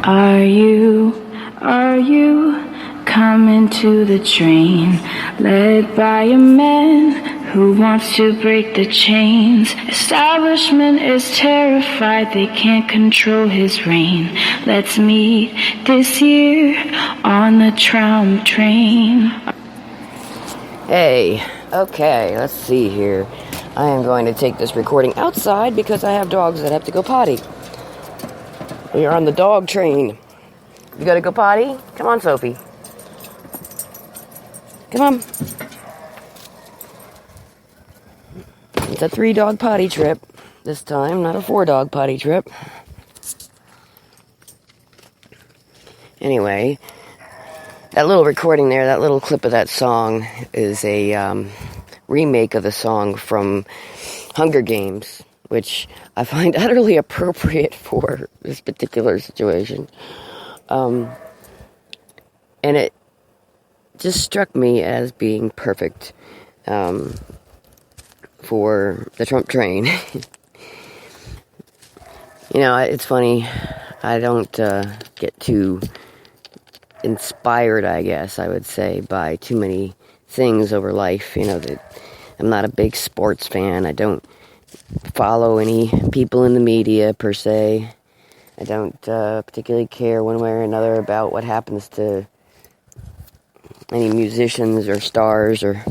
Are you coming to the train, led by a man who wants to break the chains? Establishment is terrified, they can't control his reign. Let's meet this year on the tram train. Hey, okay, let's see here. I am going to take this recording outside because I have dogs that have to go potty. We are on the dog train. You gotta go potty? Come on, Sophie. Come on. It's a 3-dog potty trip this time, not a 4-dog potty trip. Anyway, that little recording there, that little clip of that song is a remake of the song from Hunger Games, which I find utterly appropriate for this particular situation. And it just struck me as being perfect for the Trump train. You know, it's funny, I don't get too inspired, I guess I would say, by too many things over life. You know, that I'm not a big sports fan. I don't follow any people in the media per se. I don't particularly care one way or another about what happens to any musicians or stars or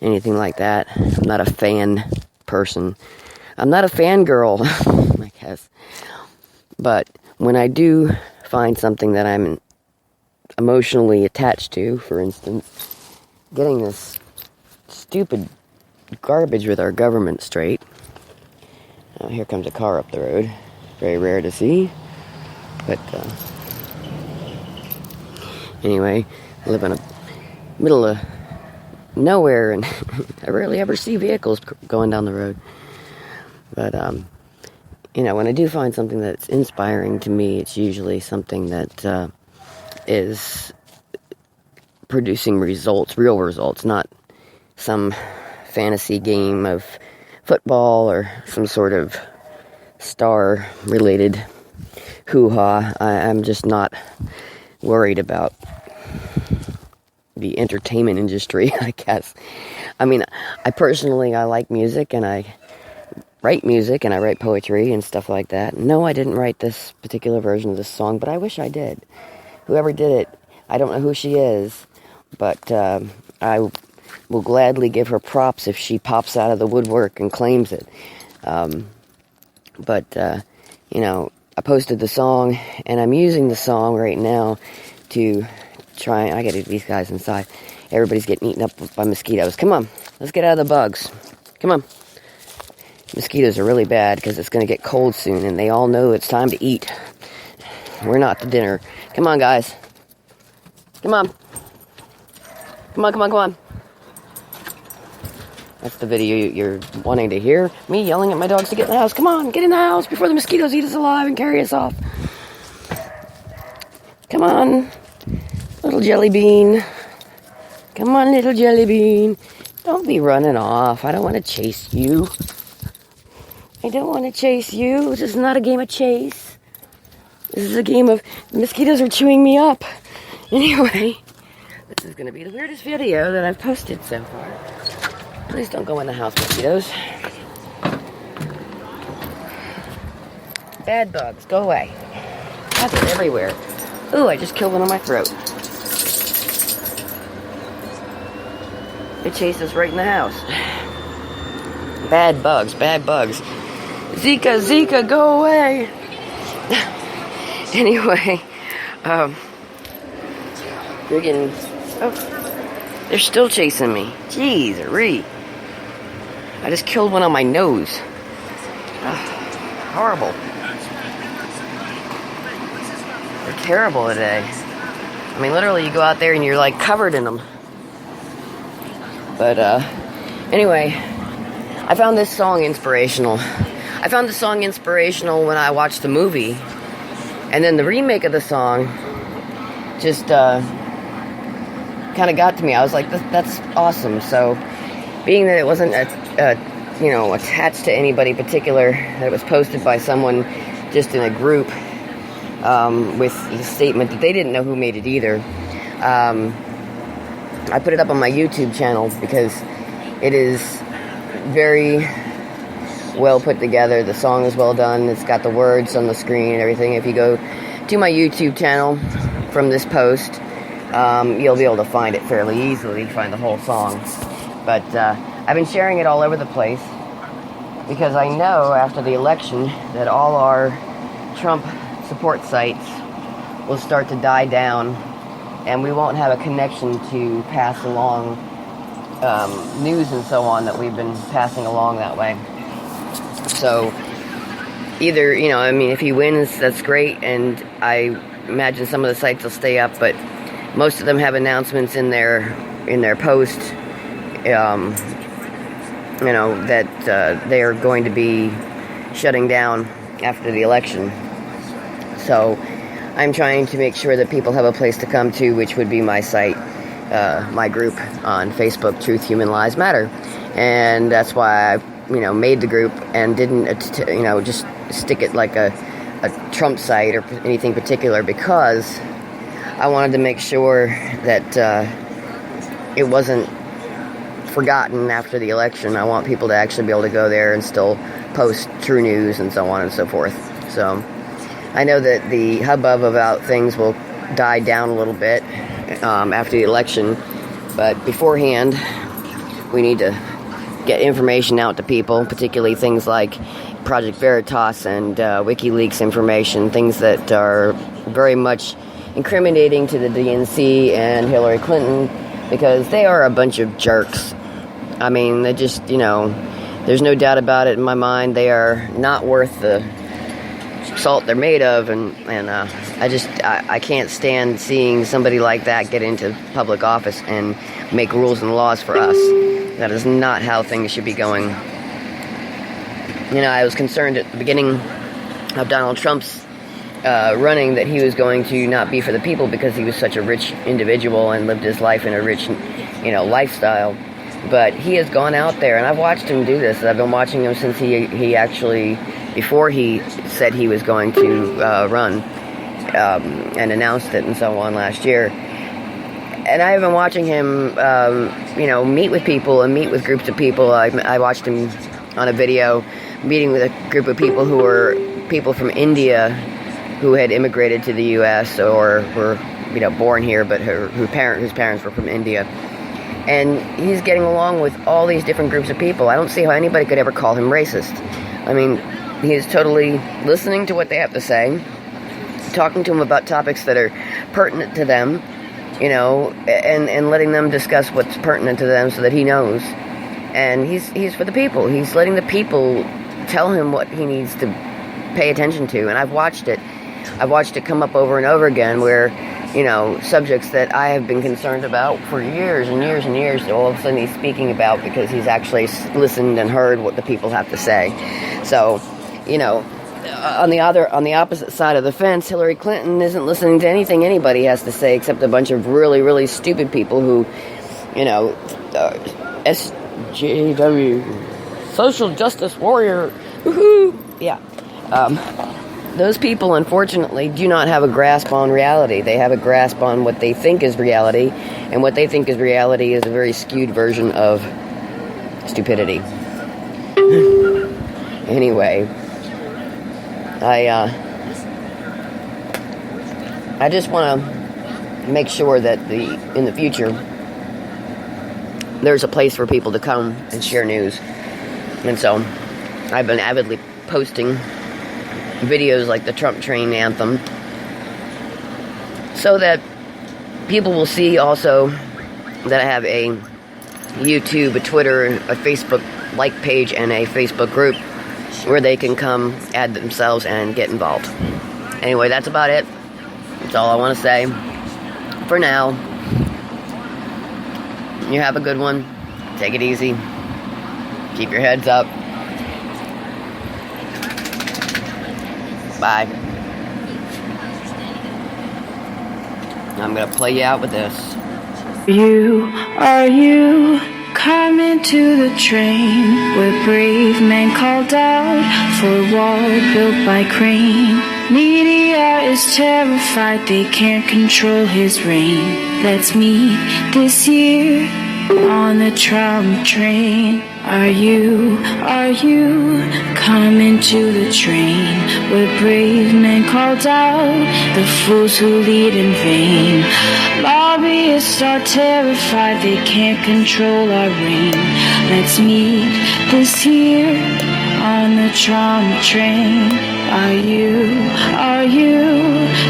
anything like that. I'm not a fan person. I'm not a fangirl, I guess. But when I do find something that I'm emotionally attached to, for instance, getting this stupid garbage with our government straight. Oh, here comes a car up the road. Very rare to see. But, anyway, I live in the middle of nowhere, and I rarely ever see vehicles going down the road. But, you know, when I do find something that's inspiring to me, it's usually something that is producing results, real results, not some fantasy game of football or some sort of star-related hoo-ha. I'm just not worried about the entertainment industry, I guess. I mean, I like music, and I write music, and I write poetry and stuff like that. No, I didn't write this particular version of this song, but I wish I did. Whoever did it, I don't know who she is, but I will gladly give her props if she pops out of the woodwork and claims it. But you know, I posted the song, and I'm using the song right now to try. I gotta get these guys inside. Everybody's getting eaten up by mosquitoes. Come on, let's get out of the bugs. Come on. Mosquitoes are really bad because it's going to get cold soon, and they all know it's time to eat. We're not to dinner. Come on, guys. Come on. Come on, come on, come on. That's the video you're wanting to hear. Me yelling at my dogs to get in the house. Come on, get in the house before the mosquitoes eat us alive and carry us off. Come on, little jelly bean. Come on, little jelly bean. Don't be running off. I don't want to chase you. I don't want to chase you. This is not a game of chase. This is a game of mosquitoes are chewing me up. Anyway, this is going to be the weirdest video that I've posted so far. Please don't go in the house, mosquitoes. Bad bugs, go away. They're everywhere. Ooh, I just killed one on my throat. They chased us right in the house. Bad bugs, bad bugs. Zika, Zika, go away. Anyway, friggin', oh, they're still chasing me. Jeez-a-ree. I just killed one on my nose. Horrible. They're terrible today. I mean, literally, you go out there and you're like covered in them. But, anyway, I found this song inspirational. I found the song inspirational when I watched the movie. And then the remake of the song just kind of got to me. I was like, that's awesome. So, being that it wasn't, you know, attached to anybody particular, that it was posted by someone just in a group, with the statement that they didn't know who made it either. I put it up on my YouTube channel because it is very well put together. The song is well done. It's got the words on the screen and everything. If you go to my YouTube channel from this post, you'll be able to find it fairly easily, find the whole song. But I've been sharing it all over the place because I know after the election that all our Trump support sites will start to die down, and we won't have a connection to pass along news and so on that we've been passing along that way. So either, I mean, if he wins, that's great, and I imagine some of the sites will stay up, but most of them have announcements in their post, that they are going to be shutting down after the election. So I'm trying to make sure that people have a place to come to, which would be my site, my group on Facebook, Truth, Human Lives Matter. And that's why I, made the group and didn't, just stick it like a Trump site or anything particular, because I wanted to make sure that it wasn't forgotten after the election. I want people to actually be able to go there and still post true news and so on and so forth. So I know that the hubbub about things will die down a little bit after the election, but beforehand, we need to get information out to people, particularly things like Project Veritas and WikiLeaks information, things that are very much incriminating to the DNC and Hillary Clinton, because they are a bunch of jerks. I mean, they just, there's no doubt about it in my mind. They are not worth the salt they're made of, and I can't stand seeing somebody like that get into public office and make rules and laws for us. That is not how things should be going. I was concerned at the beginning of Donald Trump's running that he was going to not be for the people because he was such a rich individual and lived his life in a rich, lifestyle. But he has gone out there, and I've watched him do this. I've been watching him since he actually, before he said he was going to run and announced it and so on last year. And I have been watching him, meet with people and meet with groups of people. I watched him on a video meeting with a group of people who were people from India who had immigrated to the U.S. or were, born here, but whose parents were from India. And he's getting along with all these different groups of people. I don't see how anybody could ever call him racist. I mean, he's totally listening to what they have to say, talking to them about topics that are pertinent to them, and letting them discuss what's pertinent to them so that he knows. And he's for the people. He's letting the people tell him what he needs to pay attention to. And I've watched it. I've watched it come up over and over again where, subjects that I have been concerned about for years and years and years, all of a sudden he's speaking about because he's actually listened and heard what the people have to say. So, on the opposite side of the fence, Hillary Clinton isn't listening to anything anybody has to say except a bunch of really, really stupid people who, SJW, social justice warrior, woohoo, yeah. Those people, unfortunately, do not have a grasp on reality. They have a grasp on what they think is reality, and what they think is reality is a very skewed version of stupidity. Anyway, I just want to make sure that in the future there's a place for people to come and share news. And so I've been avidly posting videos like the Trump Train Anthem so that people will see also that I have a YouTube, a Twitter, a Facebook like page, and a Facebook group where they can come, add themselves, and get involved. Anyway, that's about it. That's all I want to say for now. You have a good one. Take it easy. Keep your heads up. Bye. I'm gonna play you out with this. Are you coming to the train where brave men called out for a wall built by crane? Media is terrified, they can't control his reign. Let's meet this year on the Trump train. Are you coming to the train where brave men called out the fools who lead in vain? Lobbyists are terrified, they can't control our reign. Let's meet this year on the Trump train. Are you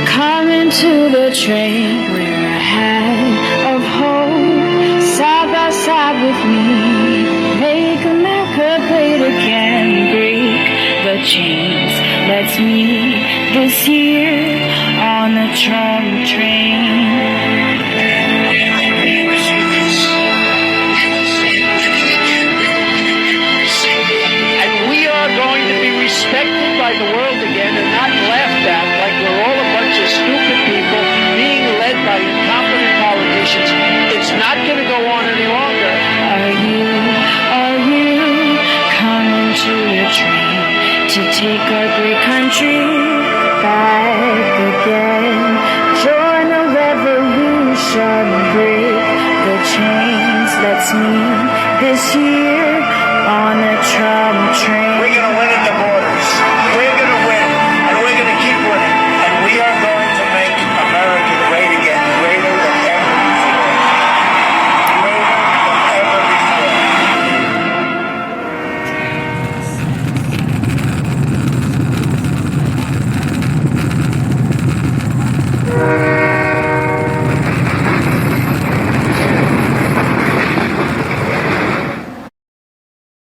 coming to the train? Wear a hat of hope, side by side with me. Make America great again, break the chains. Let's meet this year on the Trump train. Respected by the world again and not laughed at like we're all a bunch of stupid people being led by incompetent politicians. It's not going to go on any longer. Are you coming to the train to take our great country back again? Join the revolution, break the chains. Let's meet this year on the Trump train.